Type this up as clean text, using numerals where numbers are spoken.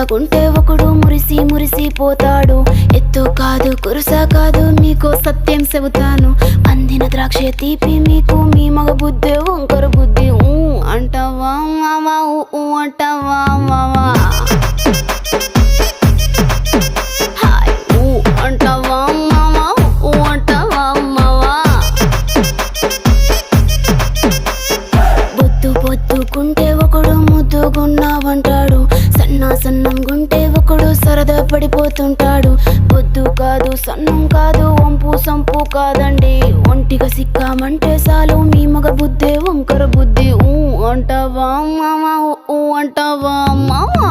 మెత్తగుంటే ఒకడు మురిసి మురిసిపోతాడు. ఎత్తు కాదు కురుస కాదు మీకో సత్యం చెబుతాను. అందిన ద్రాక్ష తీపి మీకు మీ మగ బుద్ధి వంకర బుద్ధి. అంటావా మావా అంటావా మావా అంటావా మావా అంటావా మావా. బొద్దు బొద్దుకుంటే ఒకడు ముద్దుగున్నావంటాడు. సన్నం గుంటే ఒకడు సరదా పడిపోతుంటాడు. బొద్దు కాదు సన్నం కాదు వంపు సంపు కాదండి. ఒంటిగా సిక్కామంటే చాలు మీ మగ బుద్ధి వంకర బుద్ధి. అంటావా మావా అంటావా మావా.